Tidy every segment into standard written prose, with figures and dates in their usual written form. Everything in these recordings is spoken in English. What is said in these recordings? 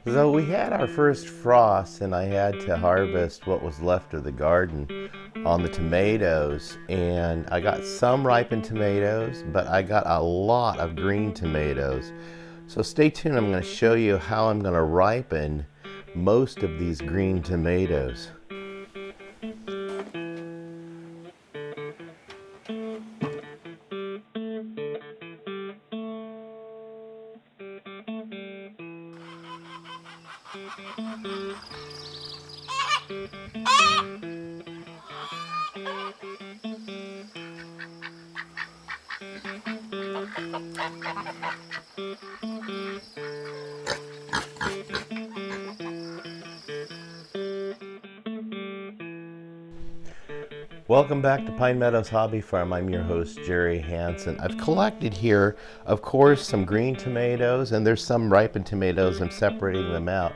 So we had our first frost and I had to harvest what was left of the garden on the tomatoes, and I got some ripened tomatoes, but I got a lot of green tomatoes. So stay tuned, I'm going to show you how I'm going to ripen most of these green tomatoes. Welcome back to Pine Meadows Hobby Farm. I'm your host, Jerry Hanson. I've collected here, of course, some green tomatoes, and there's some ripened tomatoes. I'm separating them out.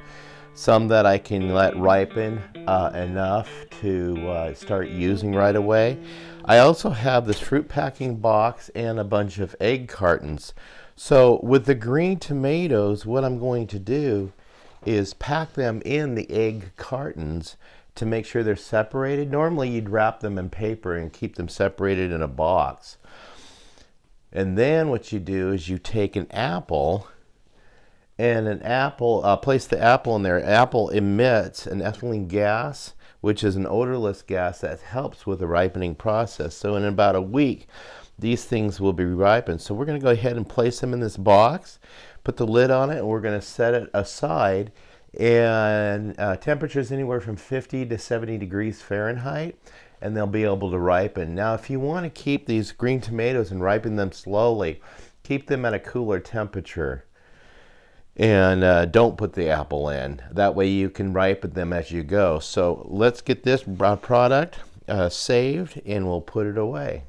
Some that I can let ripen enough to start using right away. I also have this fruit packing box and a bunch of egg cartons. So with the green tomatoes, what I'm going to do is pack them in the egg cartons to make sure they're separated. Normally you'd wrap them in paper and keep them separated in a box. And then what you do is you take an apple, and place the apple in there. Apple emits an ethylene gas, which is an odorless gas that helps with the ripening process. So in about a week, these things will be ripened. So we're going to go ahead and place them in this box, put the lid on it, and we're going to set it aside. And temperatures anywhere from 50 to 70 degrees Fahrenheit, and they'll be able to ripen. Now, if you want to keep these green tomatoes and ripen them slowly, keep them at a cooler temperature. And don't put the apple in. That way you can ripen them as you go. So let's get this product saved, and we'll put it away.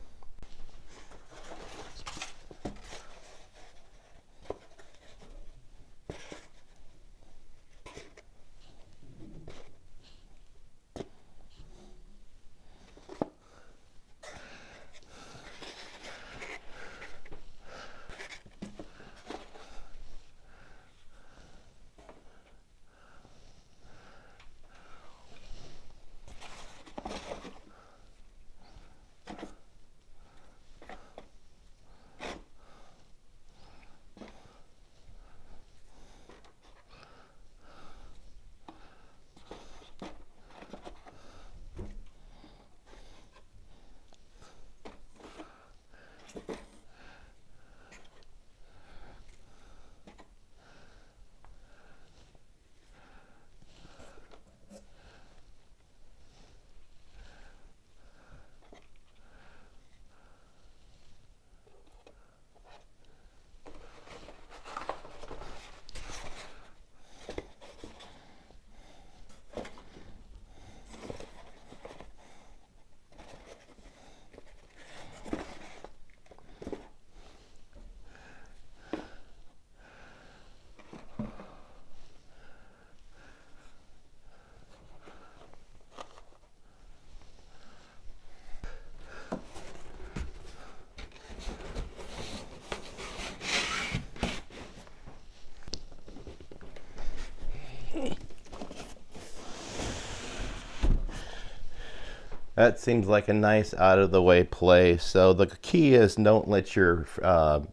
That seems like a nice out-of-the-way place. So the key is don't let your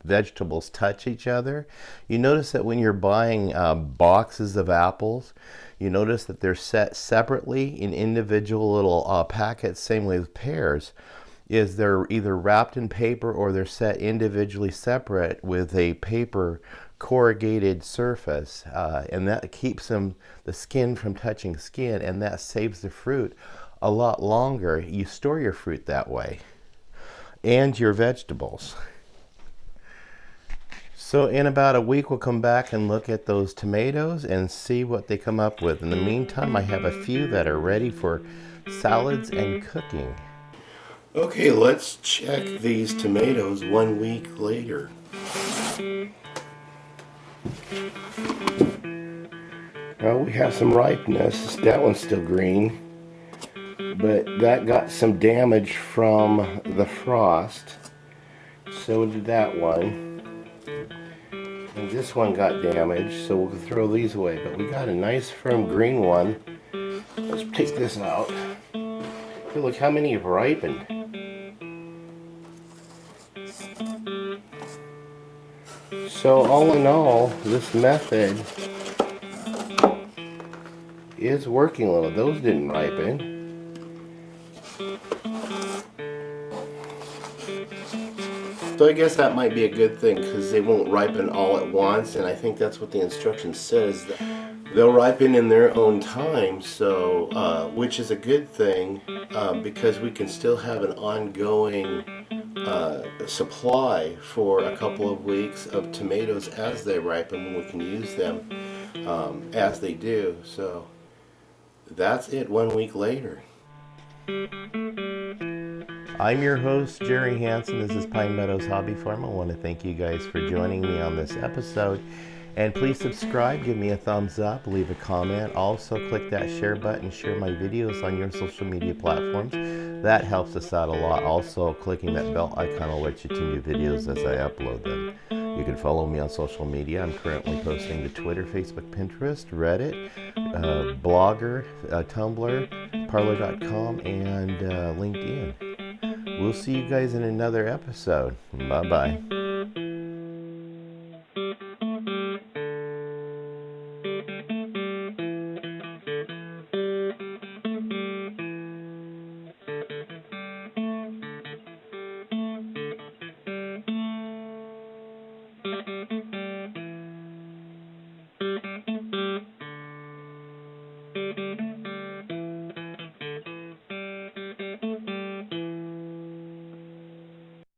vegetables touch each other. You notice that when you're buying boxes of apples, you notice that they're set separately in individual little packets. Same way with pears, is they're either wrapped in paper or they're set individually separate with a paper corrugated surface, and that keeps the skin from touching skin, and that saves the fruit a lot longer. You store your fruit that way, and your vegetables. So in about a week we'll come back and look at those tomatoes and see what they come up with. In the meantime, I have a few that are ready for salads and cooking. Okay, let's check these tomatoes 1 week later. Well, we have some ripeness. That one's still green, but that got some damage from the frost. So did that one. And this one got damaged, so we'll throw these away. But we got a nice firm green one. Let's take this out. Hey, look how many have ripened. So all in all, this method is working a little. Those didn't ripen. So I guess that might be a good thing because they won't ripen all at once, and I think that's what the instruction says. They'll ripen in their own time, so which is a good thing because we can still have an ongoing supply for a couple of weeks of tomatoes as they ripen, when we can use them as they do. So that's it 1 week later. I'm your host, Jerry Hanson. This is Pine Meadows Hobby Farm. I want to thank you guys for joining me on this episode. And please subscribe, give me a thumbs up, leave a comment. Also, click that share button, share my videos on your social media platforms. That helps us out a lot. Also, clicking that bell icon will let you to new videos as I upload them. You can follow me on social media. I'm currently posting to Twitter, Facebook, Pinterest, Reddit, Blogger, Tumblr, Parler.com, and LinkedIn. We'll see you guys in another episode. Bye-bye.